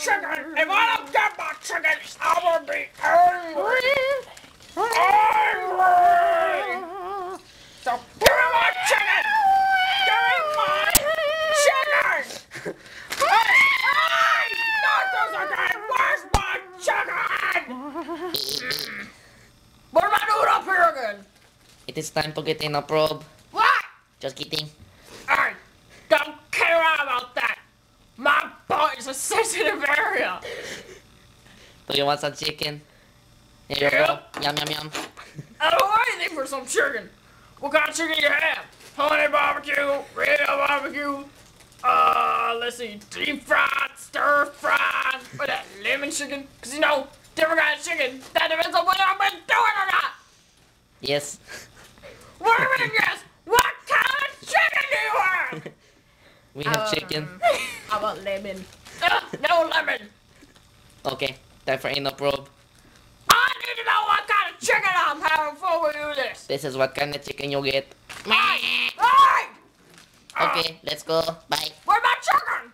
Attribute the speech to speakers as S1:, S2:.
S1: Chicken! If I don't get my chicken, I will be angry! Angry! So give me my chicken! Give me my chicken! Hey! Not this again! Where's my chicken? What am I doing up here again?
S2: It is time to get in a probe.
S1: What?
S2: Just kidding.
S1: Hey! Don't care about that! My butt is a sensitive area!
S2: Do you want some chicken? Here you go. Yum, yum, yum.
S1: I don't want anything for some chicken. What kind of chicken you have? Honey barbecue, real barbecue, let's see, deep fried, stir fried, what that, lemon chicken? Cause you know, different kind of chicken, that depends on whether I've been doing or not.
S2: Yes.
S1: What do you mean, yes? What kind of chicken do you have?
S2: We have chicken.
S1: I want lemon. No lemon.
S2: Okay, time for in a probe.
S1: I need to know what kind of chicken I'm having before we do this.
S2: This is what kind of chicken you get.
S1: Hey! Hey!
S2: Okay, let's go. Bye.
S1: Where's my chicken?